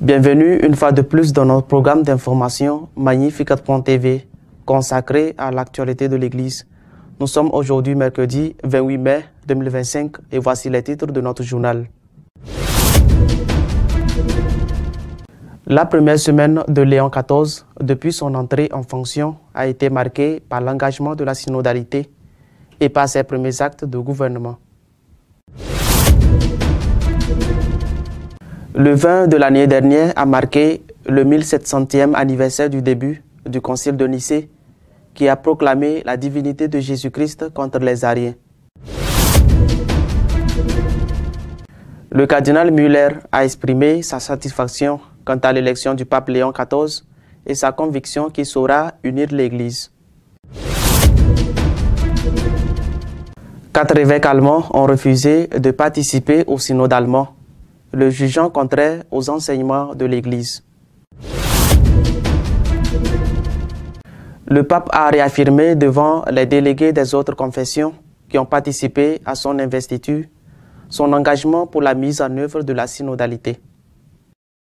Bienvenue une fois de plus dans notre programme d'information Magnificat.tv consacré à l'actualité de l'Église. Nous sommes aujourd'hui mercredi 28 mai 2025 et voici les titres de notre journal. La première semaine de Léon XIV, depuis son entrée en fonction, a été marquée par l'engagement de la synodalité et par ses premiers actes de gouvernement. Le 20 de l'année dernière a marqué le 1700e anniversaire du début du Concile de Nicée qui a proclamé la divinité de Jésus-Christ contre les Ariens. Le cardinal Müller a exprimé sa satisfaction quant à l'élection du pape Léon XIV et sa conviction qu'il saura unir l'Église. 4 évêques allemands ont refusé de participer au synode allemand, le jugeant contraire aux enseignements de l'Église. Le pape a réaffirmé devant les délégués des autres confessions qui ont participé à son investiture son engagement pour la mise en œuvre de la synodalité.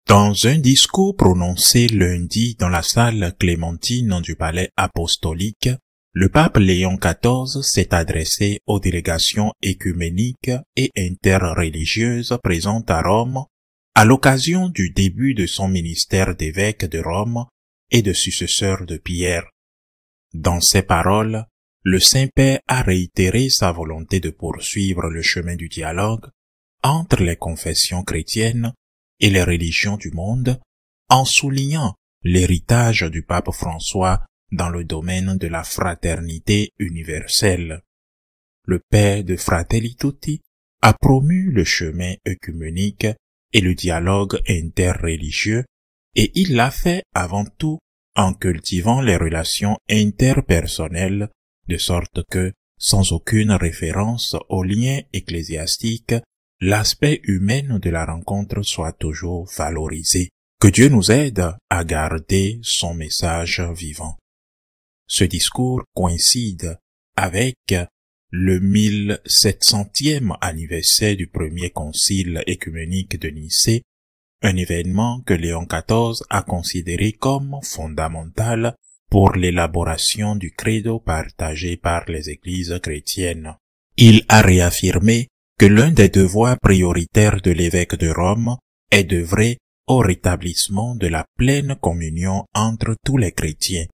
Dans un discours prononcé lundi dans la salle clémentine du palais apostolique, le pape Léon XIV s'est adressé aux délégations écuméniques et interreligieuses présentes à Rome à l'occasion du début de son ministère d'évêque de Rome et de successeur de Pierre. Dans ses paroles, le Saint-Père a réitéré sa volonté de poursuivre le chemin du dialogue entre les confessions chrétiennes et les religions du monde en soulignant l'héritage du pape François dans le domaine de la fraternité universelle. Le Père de Fratelli Tutti a promu le chemin œcuménique et le dialogue interreligieux et il l'a fait avant tout en cultivant les relations interpersonnelles de sorte que, sans aucune référence aux liens ecclésiastiques, l'aspect humain de la rencontre soit toujours valorisé. Que Dieu nous aide à garder son message vivant. Ce discours coïncide avec le 1700e anniversaire du premier concile œcuménique de Nicée, un événement que Léon XIV a considéré comme fondamental pour l'élaboration du credo partagé par les églises chrétiennes. Il a réaffirmé que l'un des devoirs prioritaires de l'évêque de Rome est d'œuvrer au rétablissement de la pleine communion entre tous les chrétiens.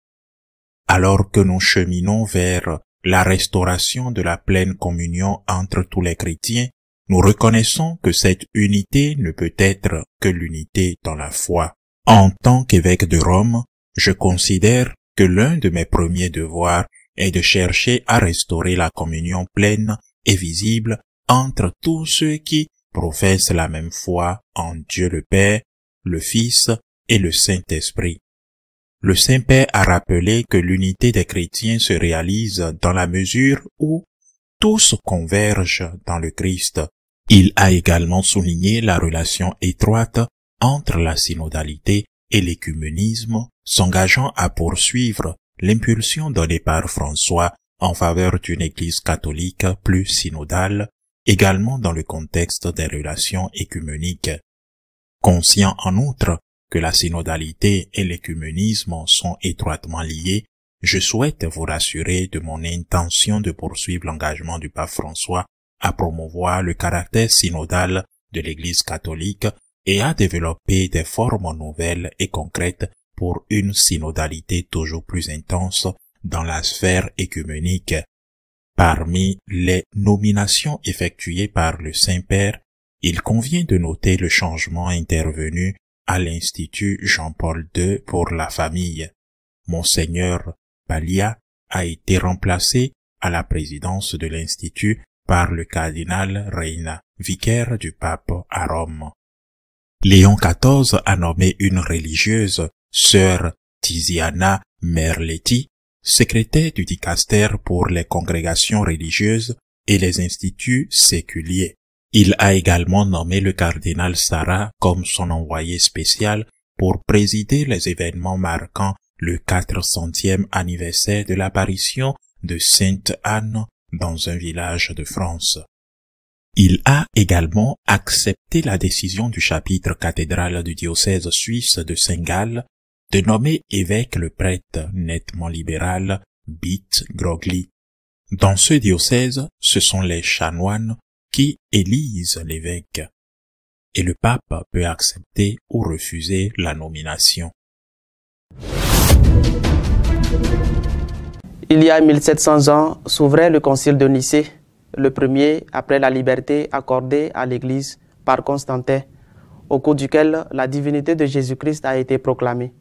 Alors que nous cheminons vers la restauration de la pleine communion entre tous les chrétiens, nous reconnaissons que cette unité ne peut être que l'unité dans la foi. En tant qu'évêque de Rome, je considère que l'un de mes premiers devoirs est de chercher à restaurer la communion pleine et visible entre tous ceux qui professent la même foi en Dieu le Père, le Fils et le Saint-Esprit. Le Saint-Père a rappelé que l'unité des chrétiens se réalise dans la mesure où tous convergent dans le Christ. Il a également souligné la relation étroite entre la synodalité et l'écuménisme, s'engageant à poursuivre l'impulsion donnée par François en faveur d'une Église catholique plus synodale, également dans le contexte des relations écuméniques. Conscient en outre que la synodalité et l'écuménisme sont étroitement liés, je souhaite vous rassurer de mon intention de poursuivre l'engagement du pape François à promouvoir le caractère synodal de l'Église catholique et à développer des formes nouvelles et concrètes pour une synodalité toujours plus intense dans la sphère écuménique. Parmi les nominations effectuées par le Saint-Père, il convient de noter le changement intervenu à l'Institut Jean-Paul II pour la famille. Monseigneur Paglia a été remplacé à la présidence de l'Institut par le cardinal Reina, vicaire du pape à Rome. Léon XIV a nommé une religieuse, sœur Tiziana Merletti, secrétaire du dicaster pour les congrégations religieuses et les instituts séculiers. Il a également nommé le cardinal Sarah comme son envoyé spécial pour présider les événements marquant le 400e anniversaire de l'apparition de Sainte Anne dans un village de France. Il a également accepté la décision du chapitre cathédral du diocèse suisse de Saint-Gall de nommer évêque le prêtre nettement libéral Bite Grogli. Dans ce diocèse, ce sont les chanoines qui élisent l'évêque, et le pape peut accepter ou refuser la nomination. Il y a 1700 ans s'ouvrait le concile de Nicée, le premier après la liberté accordée à l'Église par Constantin, au cours duquel la divinité de Jésus-Christ a été proclamée.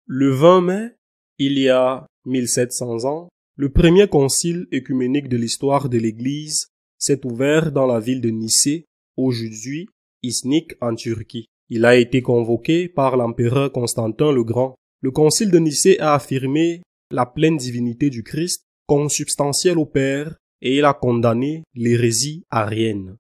Le 20 mai, il y a 1700 ans, le premier concile œcuménique de l'histoire de l'Église s'est ouvert dans la ville de Nicée, aujourd'hui Iznik en Turquie. Il a été convoqué par l'empereur Constantin le Grand. Le concile de Nicée a affirmé la pleine divinité du Christ, consubstantielle au Père, et il a condamné l'hérésie arienne.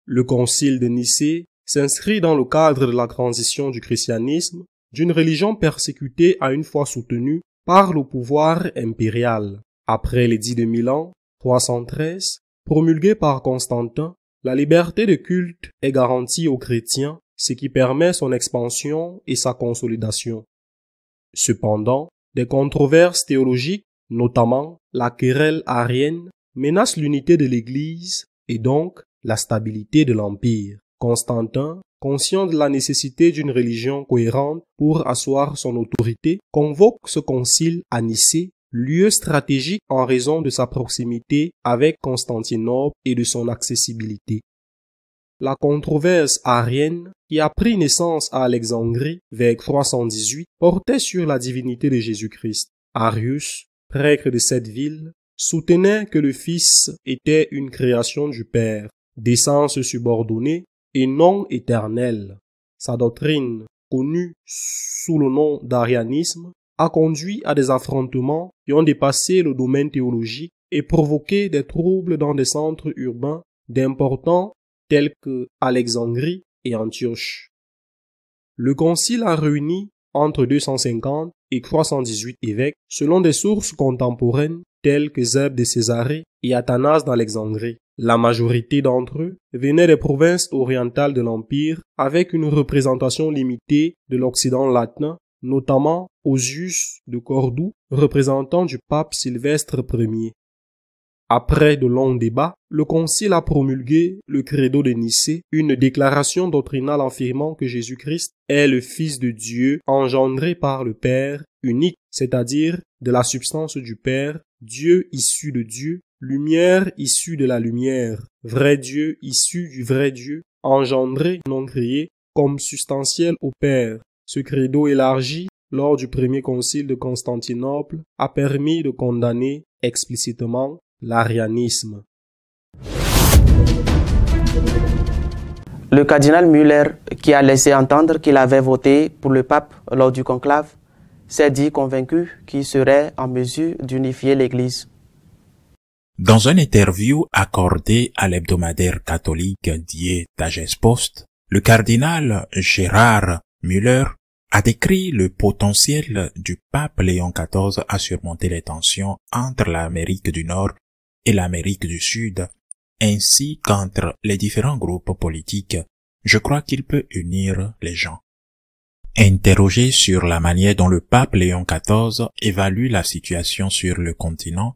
Le concile de Nicée s'inscrit dans le cadre de la transition du christianisme, d'une religion persécutée à une foi soutenue par le pouvoir impérial. Après l'édit de Milan, 313, promulgué par Constantin, la liberté de culte est garantie aux chrétiens, ce qui permet son expansion et sa consolidation. Cependant, des controverses théologiques, notamment la querelle arienne, menacent l'unité de l'Église et donc la stabilité de l'Empire. Constantin, conscient de la nécessité d'une religion cohérente pour asseoir son autorité, convoque ce concile à Nicée, lieu stratégique en raison de sa proximité avec Constantinople et de son accessibilité. La controverse arienne, qui a pris naissance à Alexandrie vers 318, portait sur la divinité de Jésus-Christ. Arius, prêtre de cette ville, soutenait que le Fils était une création du Père, d'essence subordonnée et non éternelle. Sa doctrine, connue sous le nom d'arianisme, a conduit à des affrontements qui ont dépassé le domaine théologique et provoqué des troubles dans des centres urbains d'importants tels que Alexandrie et Antioche. Le concile a réuni entre 250 et 318 évêques selon des sources contemporaines telles que Zeb de Césarée et Athanas d'Alexandrie. La majorité d'entre eux venaient des provinces orientales de l'Empire avec une représentation limitée de l'Occident latin, notamment Osius de Cordoue, représentant du pape Sylvestre Ier. Après de longs débats, le concile a promulgué le credo de Nicée, une déclaration doctrinale affirmant que Jésus-Christ est le Fils de Dieu engendré par le Père unique, c'est-à-dire de la substance du Père, Dieu issu de Dieu, lumière issue de la lumière, vrai Dieu issu du vrai Dieu, engendré, non créé, comme substantiel au Père. Ce credo élargi lors du premier concile de Constantinople a permis de condamner explicitement l'arianisme. Le cardinal Müller, qui a laissé entendre qu'il avait voté pour le pape lors du conclave, s'est dit convaincu qu'il serait en mesure d'unifier l'Église. Dans une interview accordée à l'hebdomadaire catholique Die Tagespost, le cardinal Gérard Müller a décrit le potentiel du pape Léon XIV à surmonter les tensions entre l'Amérique du Nord et l'Amérique du Sud, ainsi qu'entre les différents groupes politiques. Je crois qu'il peut unir les gens. Interrogé sur la manière dont le pape Léon XIV évalue la situation sur le continent,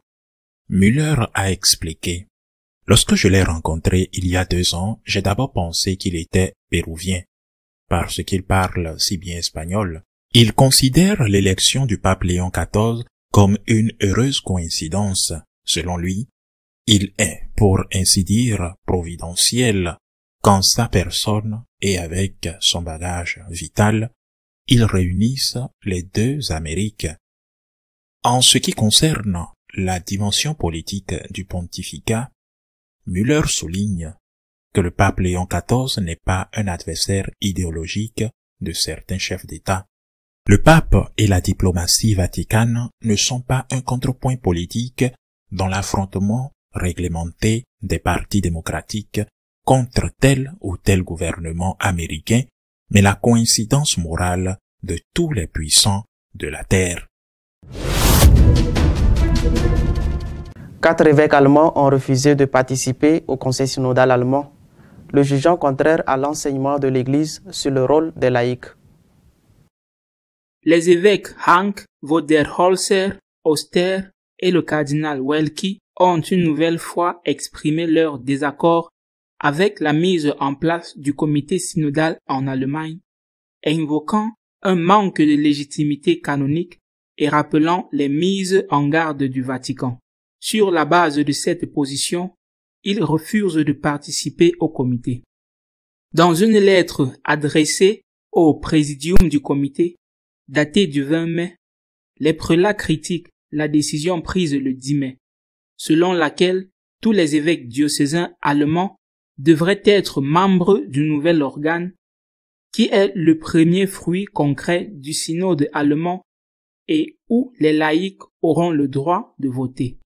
Müller a expliqué: « Lorsque je l'ai rencontré il y a 2 ans, j'ai d'abord pensé qu'il était péruvien, parce qu'il parle si bien espagnol. Il considère l'élection du pape Léon XIV comme une heureuse coïncidence. Selon lui, il est, pour ainsi dire, providentiel, qu'en sa personne et avec son bagage vital, ils réunissent les 2 Amériques. En ce qui concerne la dimension politique du pontificat, Müller souligne que le pape Léon XIV n'est pas un adversaire idéologique de certains chefs d'État. Le pape et la diplomatie vaticane ne sont pas un contrepoint politique dans l'affrontement réglementé des partis démocratiques contre tel ou tel gouvernement américain, mais la coïncidence morale de tous les puissants de la terre. 4 évêques allemands ont refusé de participer au conseil synodal allemand, le jugeant contraire à l'enseignement de l'Église sur le rôle des laïcs. Les évêques Hank, Voderholzer, Oster et le cardinal Welki ont une nouvelle fois exprimé leur désaccord avec la mise en place du comité synodal en Allemagne, invoquant un manque de légitimité canonique et rappelant les mises en garde du Vatican. Sur la base de cette position, ils refusent de participer au comité. Dans une lettre adressée au présidium du comité, datée du 20 mai, les prélats critiquent la décision prise le 10 mai, selon laquelle tous les évêques diocésains allemands devraient être membres du nouvel organe qui est le premier fruit concret du synode allemand et où les laïcs auront le droit de voter.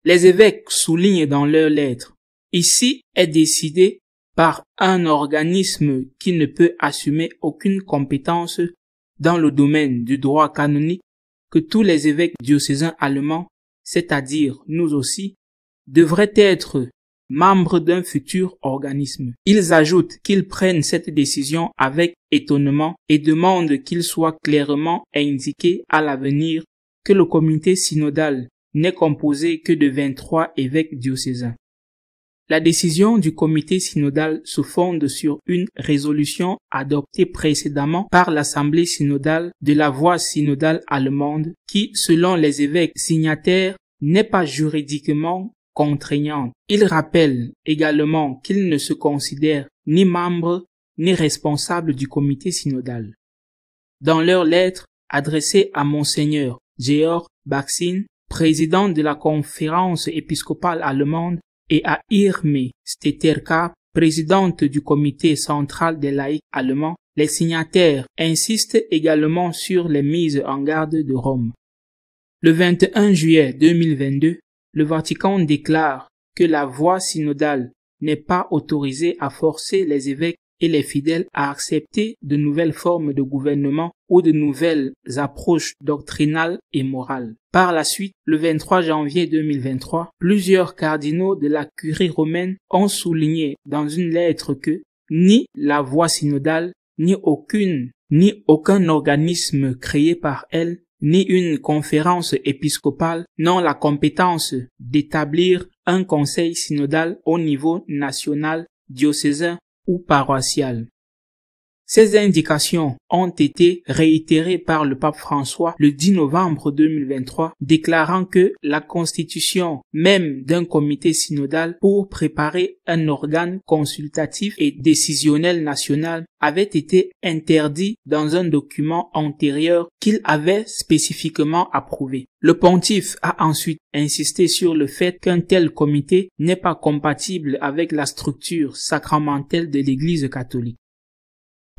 Les évêques soulignent dans leur lettre, ici est décidé par un organisme qui ne peut assumer aucune compétence dans le domaine du droit canonique que tous les évêques diocésains allemands, c'est-à-dire nous aussi, devraient être membres d'un futur organisme. Ils ajoutent qu'ils prennent cette décision avec étonnement et demandent qu'il soit clairement indiqué à l'avenir que le comité synodal n'est composé que de 23 évêques diocésains. La décision du comité synodal se fonde sur une résolution adoptée précédemment par l'Assemblée synodale de la voie synodale allemande qui, selon les évêques signataires, n'est pas juridiquement contraignante. Il rappelle également qu'ils ne se considèrent ni membres ni responsables du comité synodal. Dans leur lettre adressée à Monseigneur Georg Baxin, président de la conférence épiscopale allemande, et à Irmé Stetterka, présidente du comité central des laïcs allemands, les signataires insistent également sur les mises en garde de Rome. Le 21 juillet 2022, le Vatican déclare que la voie synodale n'est pas autorisée à forcer les évêques et les fidèles à accepter de nouvelles formes de gouvernement ou de nouvelles approches doctrinales et morales. Par la suite, le 23 janvier 2023, plusieurs cardinaux de la curie romaine ont souligné dans une lettre que ni la voie synodale, ni aucun organisme créé par elle, ni une conférence épiscopale n'ont la compétence d'établir un conseil synodal au niveau national, diocésain ou paroissial. Ces indications ont été réitérées par le pape François le 10 novembre 2023, déclarant que la constitution même d'un comité synodal pour préparer un organe consultatif et décisionnel national avait été interdit dans un document antérieur qu'il avait spécifiquement approuvé. Le pontife a ensuite insisté sur le fait qu'un tel comité n'est pas compatible avec la structure sacramentelle de l'Église catholique.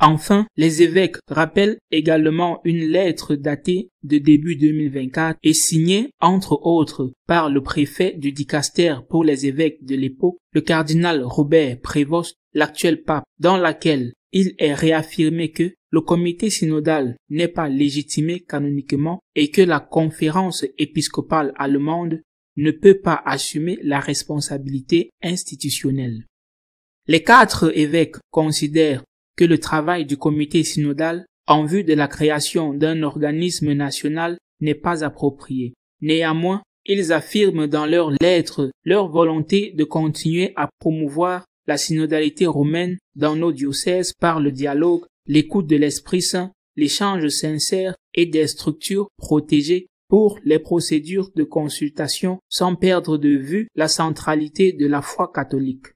Enfin, les évêques rappellent également une lettre datée de début 2024 et signée, entre autres, par le préfet du dicaster pour les évêques de l'époque, le cardinal Robert Prévost, l'actuel pape, dans laquelle il est réaffirmé que le comité synodal n'est pas légitimé canoniquement et que la conférence épiscopale allemande ne peut pas assumer la responsabilité institutionnelle. Les 4 évêques considèrent que le travail du comité synodal en vue de la création d'un organisme national n'est pas approprié. Néanmoins, ils affirment dans leurs lettres leur volonté de continuer à promouvoir la synodalité romaine dans nos diocèses par le dialogue, l'écoute de l'Esprit Saint, l'échange sincère et des structures protégées pour les procédures de consultation sans perdre de vue la centralité de la foi catholique.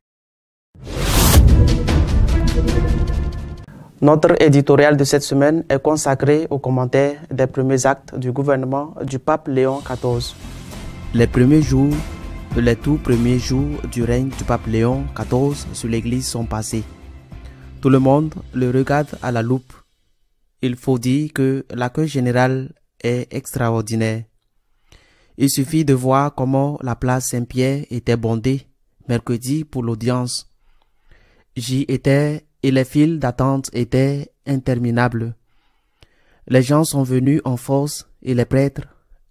Notre éditorial de cette semaine est consacré aux commentaires des premiers actes du gouvernement du pape Léon XIV. Les tout premiers jours du règne du pape Léon XIV sur l'Église sont passés. Tout le monde le regarde à la loupe. Il faut dire que l'accueil général est extraordinaire. Il suffit de voir comment la place Saint-Pierre était bondée mercredi pour l'audience. J'y étais et les files d'attente étaient interminables. Les gens sont venus en force et les prêtres,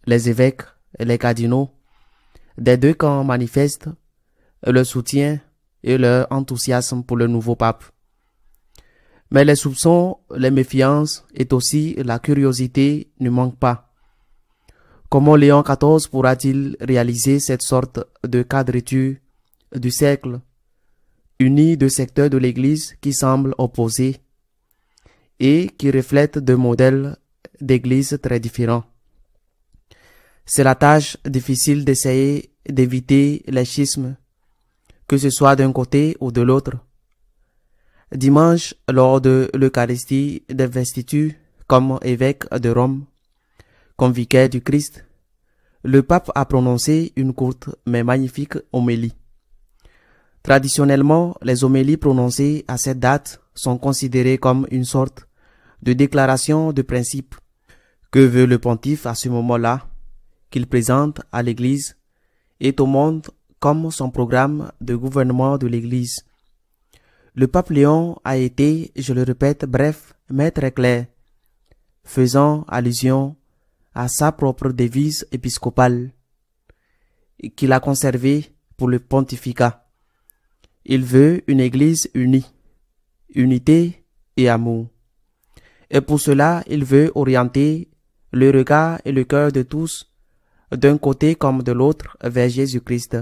les évêques et les cardinaux des deux camps manifestent leur soutien et leur enthousiasme pour le nouveau pape. Mais les soupçons, les méfiances et aussi la curiosité ne manquent pas. Comment Léon XIV pourra-t-il réaliser cette sorte de quadrature du cercle, uni deux secteurs de l'Église qui semblent opposés et qui reflètent deux modèles d'Église très différents? C'est la tâche difficile d'essayer d'éviter les schismes, que ce soit d'un côté ou de l'autre. Dimanche, lors de l'Eucharistie d'investiture comme évêque de Rome, comme vicaire du Christ, le pape a prononcé une courte mais magnifique homélie. Traditionnellement, les homélies prononcées à cette date sont considérées comme une sorte de déclaration de principe. Que veut le pontife à ce moment-là, qu'il présente à l'Église et au monde comme son programme de gouvernement de l'Église? Le pape Léon a été, je le répète, bref, mais très clair, faisant allusion à sa propre devise épiscopale, qu'il a conservée pour le pontificat. Il veut une Église unie, unité et amour. Et pour cela, il veut orienter le regard et le cœur de tous, d'un côté comme de l'autre, vers Jésus-Christ.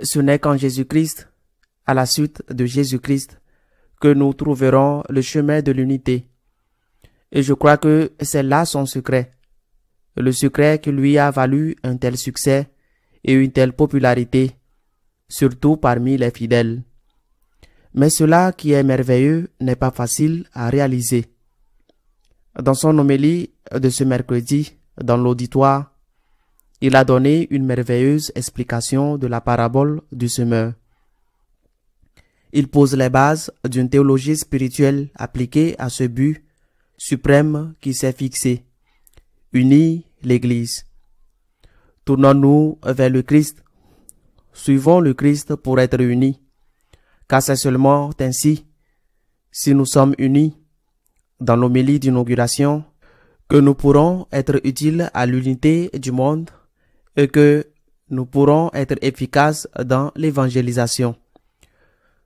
Ce n'est qu'en Jésus-Christ, à la suite de Jésus-Christ, que nous trouverons le chemin de l'unité. Et je crois que c'est là son secret. Le secret qui lui a valu un tel succès et une telle popularité, surtout parmi les fidèles. Mais cela qui est merveilleux n'est pas facile à réaliser. Dans son homélie de ce mercredi, dans l'auditoire, il a donné une merveilleuse explication de la parabole du semeur. Il pose les bases d'une théologie spirituelle appliquée à ce but suprême qui s'est fixé, unir l'Église. Tournons-nous vers le Christ, suivons le Christ pour être unis, car c'est seulement ainsi, si nous sommes unis, dans l'homélie d'inauguration, que nous pourrons être utiles à l'unité du monde et que nous pourrons être efficaces dans l'évangélisation.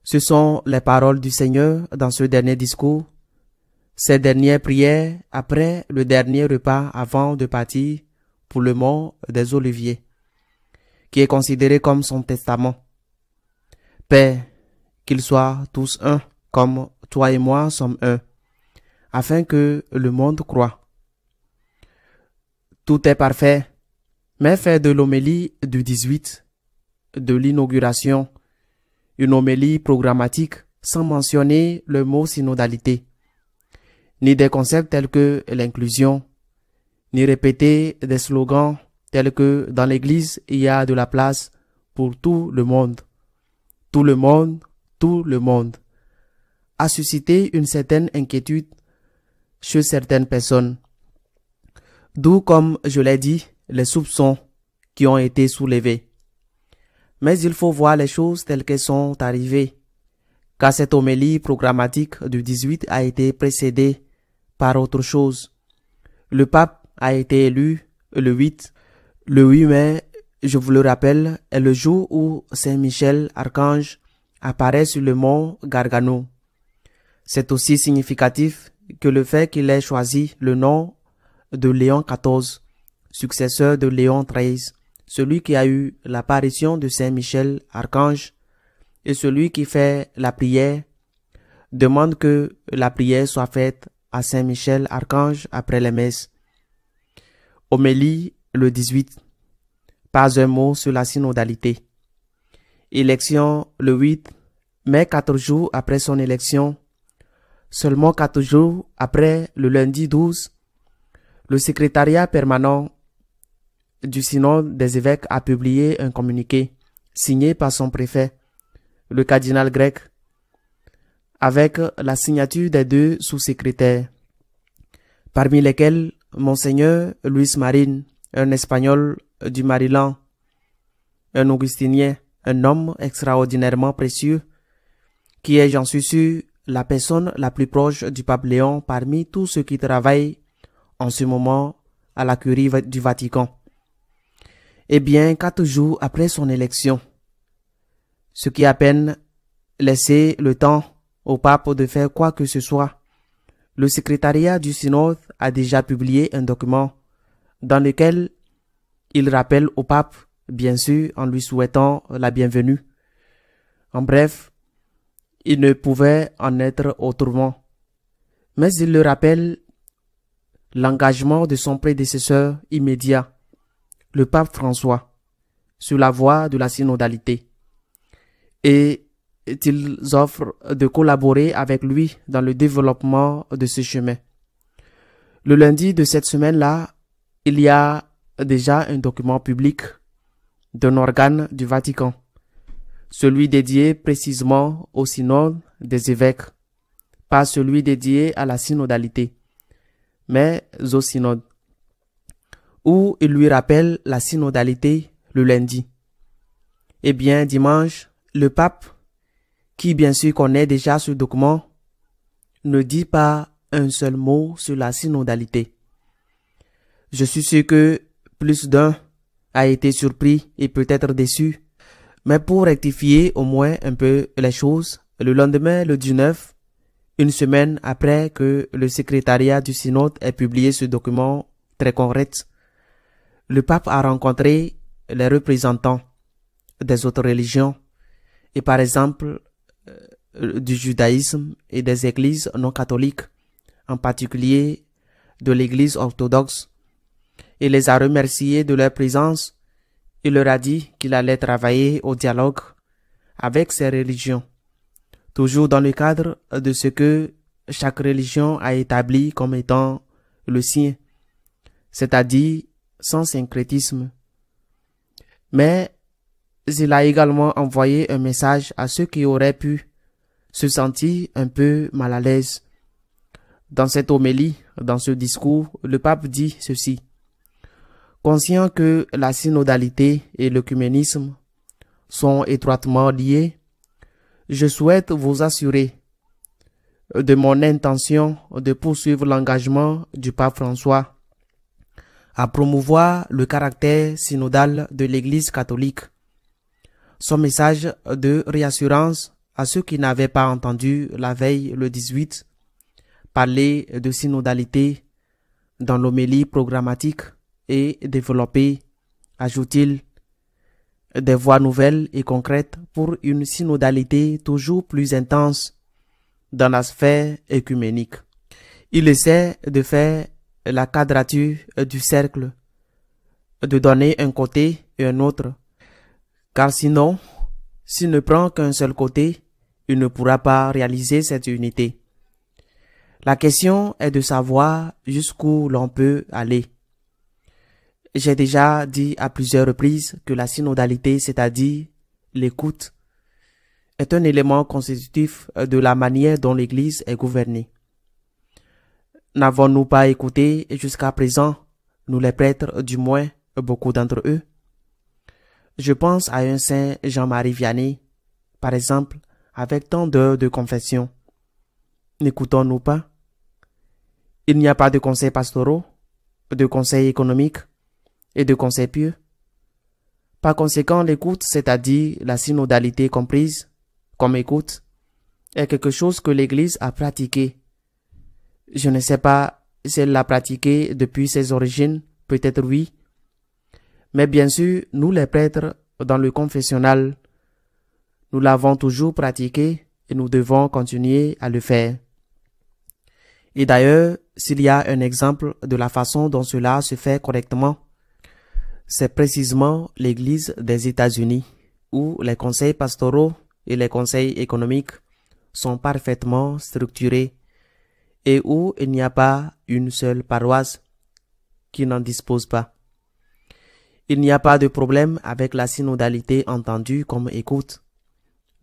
Ce sont les paroles du Seigneur dans ce dernier discours, ces dernières prières après le dernier repas avant de partir pour le mont des Oliviers, qui est considéré comme son testament. Père, qu'ils soient tous un, comme toi et moi sommes un, afin que le monde croie. Tout est parfait, mais faire de l'homélie du 18, de l'inauguration, une homélie programmatique sans mentionner le mot synodalité, ni des concepts tels que l'inclusion, ni répéter des slogans tels que dans l'Église il y a de la place pour tout le monde, tout le monde, tout le monde, a suscité une certaine inquiétude chez certaines personnes. D'où, comme je l'ai dit, les soupçons qui ont été soulevés. Mais il faut voir les choses telles qu'elles sont arrivées, car cette homélie programmatique du 18 a été précédée par autre chose. Le pape a été élu le 8. Le 8 mai, je vous le rappelle, est le jour où Saint Michel, archange, apparaît sur le mont Gargano. C'est aussi significatif que le fait qu'il ait choisi le nom de Léon XIV, successeur de Léon XIII, celui qui a eu l'apparition de Saint Michel, archange, et celui qui fait la prière, demande que la prière soit faite à Saint Michel, archange, après les messes. Homélie le 18. Pas un mot sur la synodalité. Élection le 8, mais 4 jours après son élection, seulement 4 jours après le lundi 12, le secrétariat permanent du synode des évêques a publié un communiqué signé par son préfet, le cardinal grec, avec la signature des 2 sous-secrétaires, parmi lesquels Monseigneur Luis Marín, un Espagnol du Maryland, un augustinien, un homme extraordinairement précieux, qui est, j'en suis sûr, la personne la plus proche du pape Léon parmi tous ceux qui travaillent en ce moment à la curie du Vatican. Eh bien, 4 jours après son élection, ce qui a à peine laissé le temps au pape de faire quoi que ce soit, le secrétariat du synode a déjà publié un document dans lequel il rappelle au pape, bien sûr, en lui souhaitant la bienvenue. En bref, il ne pouvait en être autrement. Mais il le rappelle l'engagement de son prédécesseur immédiat, le pape François, sur la voie de la synodalité. Et ils offrent de collaborer avec lui dans le développement de ce chemin. Le lundi de cette semaine-là, il y a déjà un document public d'un organe du Vatican, celui dédié précisément au synode des évêques, pas celui dédié à la synodalité, mais au synode, où il lui rappelle la synodalité le lundi. Eh bien, dimanche, le pape, qui bien sûr connaît déjà ce document, ne dit pas un seul mot sur la synodalité. Je suis sûr que plus d'un a été surpris et peut-être déçu, mais pour rectifier au moins un peu les choses, le lendemain, le 19, une semaine après que le secrétariat du synode ait publié ce document très correct, le pape a rencontré les représentants des autres religions et par exemple du judaïsme et des églises non catholiques, en particulier de l'église orthodoxe, et les a remerciés de leur présence. Il leur a dit qu'il allait travailler au dialogue avec ces religions, toujours dans le cadre de ce que chaque religion a établi comme étant le sien, c'est-à-dire sans syncrétisme. Mais il a également envoyé un message à ceux qui auraient pu se sentir un peu mal à l'aise. Dans cette homélie, dans ce discours, le pape dit ceci: conscient que la synodalité et l'œcuménisme sont étroitement liés, je souhaite vous assurer de mon intention de poursuivre l'engagement du pape François à promouvoir le caractère synodal de l'Église catholique. Son message de réassurance à ceux qui n'avaient pas entendu la veille le 18 parler de synodalité dans l'homélie programmatique et développer, ajoute-t-il, des voies nouvelles et concrètes pour une synodalité toujours plus intense dans la sphère œcuménique. Il essaie de faire la quadrature du cercle, de donner un côté et un autre, car sinon, s'il ne prend qu'un seul côté, il ne pourra pas réaliser cette unité. La question est de savoir jusqu'où l'on peut aller. J'ai déjà dit à plusieurs reprises que la synodalité, c'est-à-dire l'écoute, est un élément constitutif de la manière dont l'Église est gouvernée. N'avons-nous pas écouté jusqu'à présent, nous les prêtres du moins, beaucoup d'entre eux? Je pense à un saint Jean-Marie Vianney, par exemple, avec tant d'heures de confession. N'écoutons-nous pas? Il n'y a pas de conseils pastoraux, de conseils économiques et de conseils pieux. Par conséquent, l'écoute, c'est-à-dire la synodalité comprise comme écoute, est quelque chose que l'Église a pratiqué. Je ne sais pas si elle l'a pratiqué depuis ses origines, peut-être oui. Mais bien sûr, nous les prêtres, dans le confessionnal, nous l'avons toujours pratiqué et nous devons continuer à le faire. Et d'ailleurs, s'il y a un exemple de la façon dont cela se fait correctement, c'est précisément l'Église des États-Unis, où les conseils pastoraux et les conseils économiques sont parfaitement structurés et où il n'y a pas une seule paroisse qui n'en dispose pas. Il n'y a pas de problème avec la synodalité entendue comme écoute,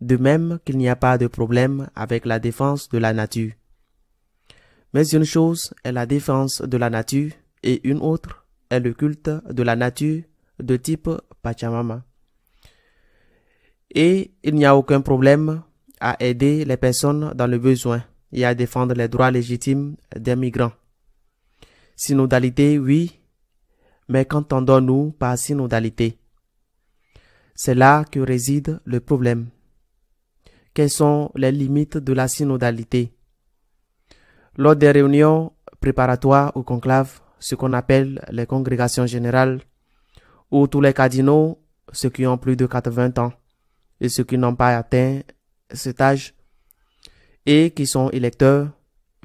de même qu'il n'y a pas de problème avec la défense de la nature. Mais une chose est la défense de la nature et une autre est le culte de la nature de type Pachamama. Et il n'y a aucun problème à aider les personnes dans le besoin et à défendre les droits légitimes des migrants. Synodalité, oui, mais qu'entendons-nous par synodalité? C'est là que réside le problème. Quelles sont les limites de la synodalité? Lors des réunions préparatoires au conclave, ce qu'on appelle les congrégations générales, où tous les cardinaux, ceux qui ont plus de 80 ans et ceux qui n'ont pas atteint cet âge et qui sont électeurs,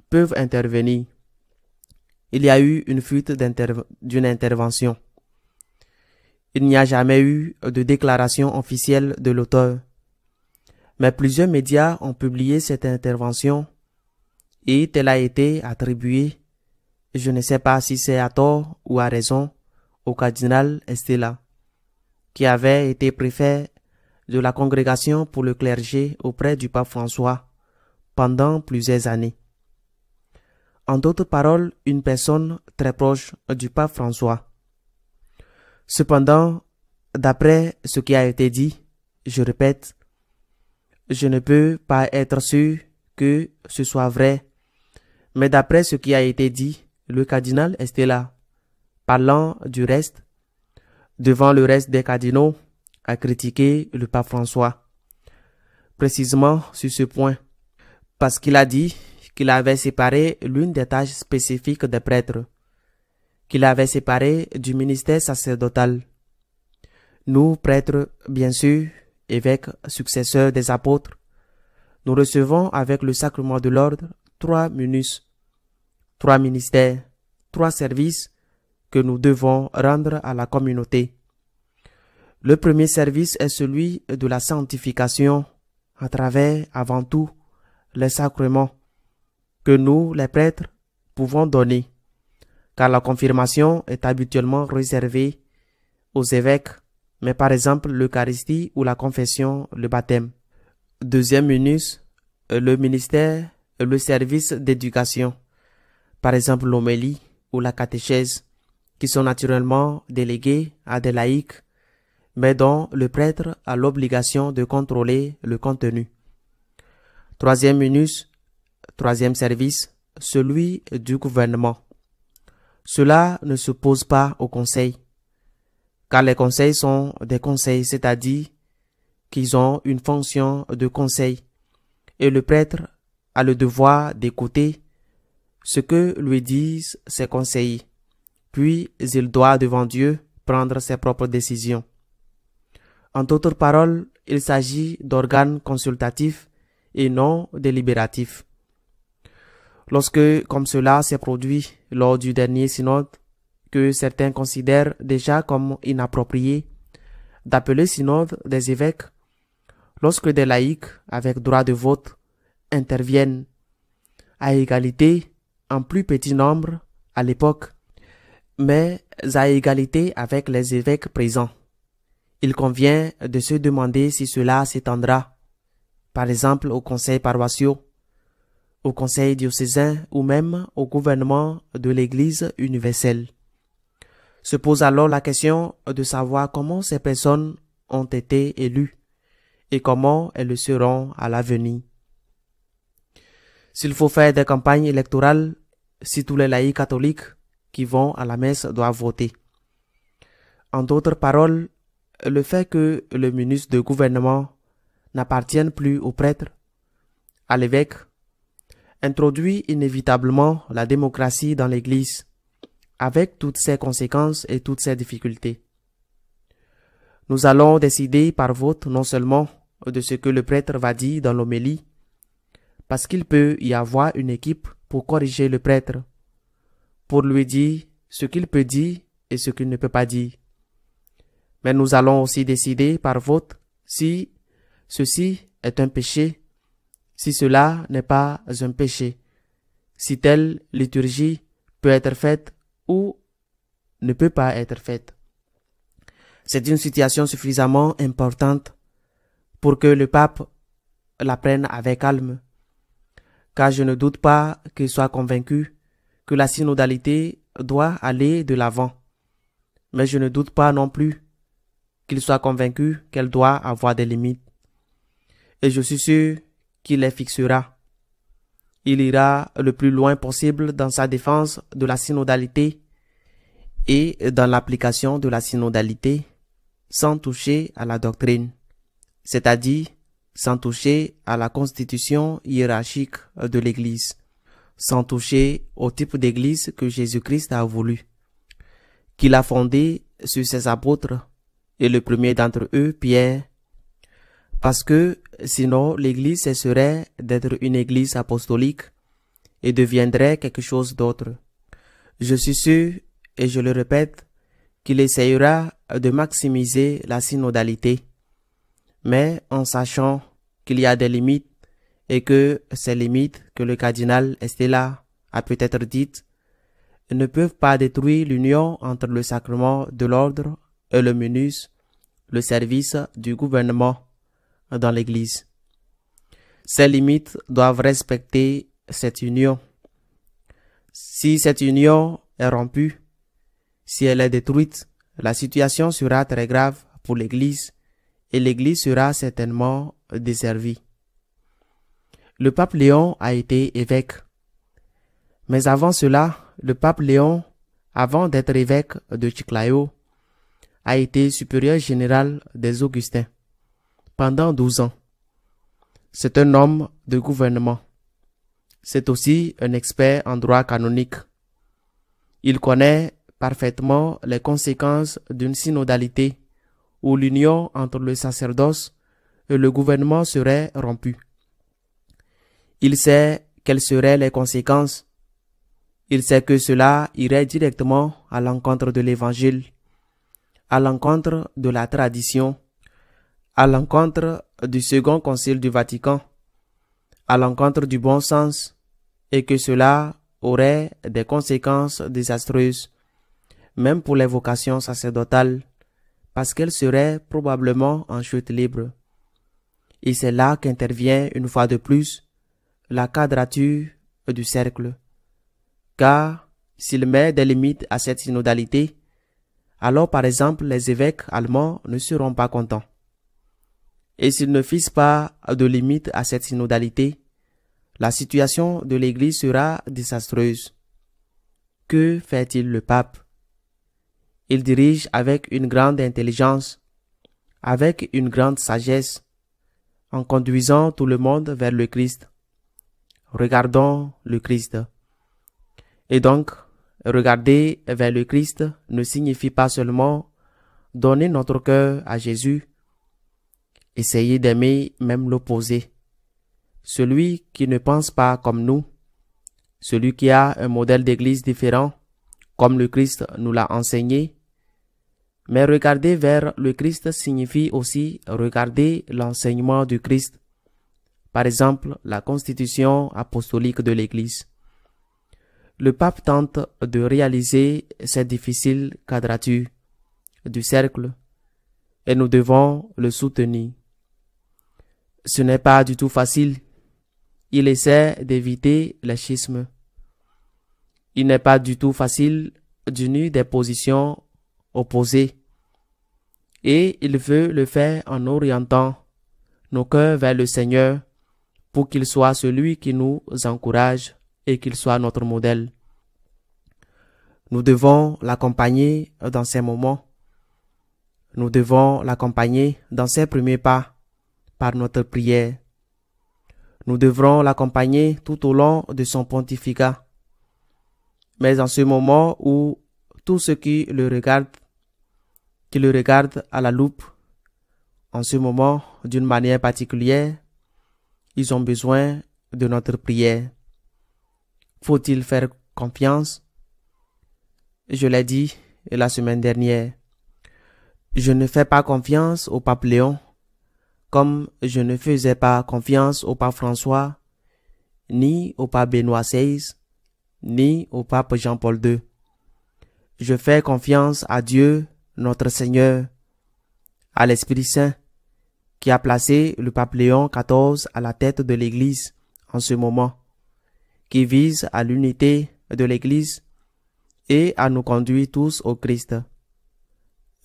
peuvent intervenir. Il y a eu une fuite d'une intervention. Il n'y a jamais eu de déclaration officielle de l'auteur. Mais plusieurs médias ont publié cette intervention et elle a été attribuée, je ne sais pas si c'est à tort ou à raison, au cardinal Estela, qui avait été préfet de la congrégation pour le clergé auprès du pape François pendant plusieurs années. En d'autres paroles, une personne très proche du pape François. Cependant, d'après ce qui a été dit, je répète, je ne peux pas être sûr que ce soit vrai, mais d'après ce qui a été dit, le cardinal Estela, parlant du reste, devant le reste des cardinaux, a critiqué le pape François, précisément sur ce point, parce qu'il a dit qu'il avait séparé l'une des tâches spécifiques des prêtres, qu'il avait séparé du ministère sacerdotal. Nous, prêtres, bien sûr, évêques, successeurs des apôtres, nous recevons avec le sacrement de l'ordre 3 munus, 3 ministères, 3 services que nous devons rendre à la communauté. Le premier service est celui de la sanctification à travers, avant tout, les sacrements que nous, les prêtres, pouvons donner, car la confirmation est habituellement réservée aux évêques, mais par exemple l'Eucharistie ou la confession, le baptême. Deuxième munus, le ministère, le service d'éducation, par exemple l'homélie ou la catéchèse, qui sont naturellement délégués à des laïcs, mais dont le prêtre a l'obligation de contrôler le contenu. Troisième munus, troisième service, celui du gouvernement. Cela ne s'oppose pas au conseil, car les conseils sont des conseils, c'est-à-dire qu'ils ont une fonction de conseil, et le prêtre a le devoir d'écouter ce que lui disent ses conseillers, puis il doit devant Dieu prendre ses propres décisions. En d'autres paroles, il s'agit d'organes consultatifs et non délibératifs. Lorsque, comme cela s'est produit lors du dernier synode, que certains considèrent déjà comme inapproprié d'appeler synode des évêques, lorsque des laïcs avec droit de vote interviennent à égalité en plus petit nombre à l'époque, mais à égalité avec les évêques présents, il convient de se demander si cela s'étendra, par exemple aux conseils paroissiaux, au conseil diocésain ou même au gouvernement de l'Église universelle. Se pose alors la question de savoir comment ces personnes ont été élues et comment elles le seront à l'avenir. S'il faut faire des campagnes électorales, si tous les laïcs catholiques qui vont à la messe doivent voter. En d'autres paroles, le fait que le ministre de gouvernement n'appartienne plus au prêtre, à l'évêque, introduit inévitablement la démocratie dans l'Église, avec toutes ses conséquences et toutes ses difficultés. Nous allons décider par vote non seulement de ce que le prêtre va dire dans l'homélie, parce qu'il peut y avoir une équipe pour corriger le prêtre, pour lui dire ce qu'il peut dire et ce qu'il ne peut pas dire. Mais nous allons aussi décider par vote si ceci est un péché, si cela n'est pas un péché, si telle liturgie peut être faite ou ne peut pas être faite. C'est une situation suffisamment importante pour que le pape la prenne avec calme, car je ne doute pas qu'il soit convaincu que la synodalité doit aller de l'avant, mais je ne doute pas non plus qu'il soit convaincu qu'elle doit avoir des limites. Et je suis sûr qui les fixera. Il ira le plus loin possible dans sa défense de la synodalité et dans l'application de la synodalité sans toucher à la doctrine, c'est-à-dire sans toucher à la constitution hiérarchique de l'Église, sans toucher au type d'Église que Jésus-Christ a voulu, qu'il a fondé sur ses apôtres, et le premier d'entre eux, Pierre, parce que sinon l'Église cesserait d'être une Église apostolique et deviendrait quelque chose d'autre. Je suis sûr, et je le répète, qu'il essayera de maximiser la synodalité, mais en sachant qu'il y a des limites et que ces limites que le cardinal Estela a peut-être dites ne peuvent pas détruire l'union entre le sacrement de l'ordre et le munus, le service du gouvernement dans l'Église. Ces limites doivent respecter cette union. Si cette union est rompue, si elle est détruite, la situation sera très grave pour l'Église et l'Église sera certainement desservie. Le pape Léon a été évêque. Mais avant cela, le pape Léon, avant d'être évêque de Chiclayo, a été supérieur général des Augustins pendant 12 ans. C'est un homme de gouvernement. C'est aussi un expert en droit canonique. Il connaît parfaitement les conséquences d'une synodalité où l'union entre le sacerdoce et le gouvernement serait rompue. Il sait quelles seraient les conséquences. Il sait que cela irait directement à l'encontre de l'Évangile, à l'encontre de la tradition, à l'encontre du Second Concile du Vatican, à l'encontre du bon sens, et que cela aurait des conséquences désastreuses, même pour les vocations sacerdotales, parce qu'elles seraient probablement en chute libre. Et c'est là qu'intervient une fois de plus la quadrature du cercle. Car s'il met des limites à cette synodalité, alors par exemple les évêques allemands ne seront pas contents. Et s'il ne fixe pas de limites à cette synodalité, la situation de l'Église sera désastreuse. Que fait-il le pape? Il dirige avec une grande intelligence, avec une grande sagesse, en conduisant tout le monde vers le Christ. Regardons le Christ. Et donc, regarder vers le Christ ne signifie pas seulement donner notre cœur à Jésus, essayer d'aimer même l'opposé, celui qui ne pense pas comme nous, celui qui a un modèle d'église différent, comme le Christ nous l'a enseigné. Mais regarder vers le Christ signifie aussi regarder l'enseignement du Christ, par exemple la constitution apostolique de l'Église. Le pape tente de réaliser cette difficile quadrature du cercle et nous devons le soutenir. Ce n'est pas du tout facile. Il essaie d'éviter les schismes. Il n'est pas du tout facile d'unir des positions opposées. Et il veut le faire en orientant nos cœurs vers le Seigneur pour qu'il soit celui qui nous encourage et qu'il soit notre modèle. Nous devons l'accompagner dans ces moments. Nous devons l'accompagner dans ses premiers pas par notre prière. Nous devrons l'accompagner tout au long de son pontificat. Mais en ce moment où tous ceux qui le regardent à la loupe, en ce moment, d'une manière particulière, ils ont besoin de notre prière. Faut-il faire confiance? Je l'ai dit la semaine dernière. Je ne fais pas confiance au pape Léon, comme je ne faisais pas confiance au pape François, ni au pape Benoît XVI, ni au pape Jean-Paul II. Je fais confiance à Dieu, notre Seigneur, à l'Esprit Saint, qui a placé le pape Léon XIV à la tête de l'Église en ce moment, qui vise à l'unité de l'Église et à nous conduire tous au Christ.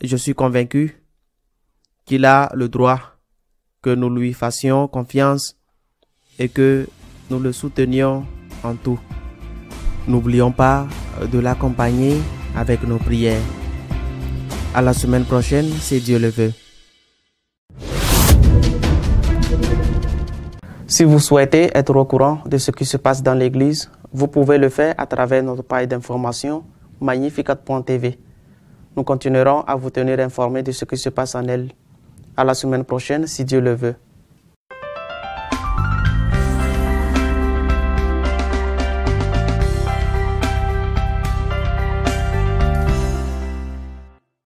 Je suis convaincu qu'il a le droit que nous lui fassions confiance et que nous le soutenions en tout. N'oublions pas de l'accompagner avec nos prières. À la semaine prochaine, si Dieu le veut. Si vous souhaitez être au courant de ce qui se passe dans l'Église, vous pouvez le faire à travers notre page d'information Magnificat.tv. Nous continuerons à vous tenir informés de ce qui se passe en elle. À la semaine prochaine, si Dieu le veut.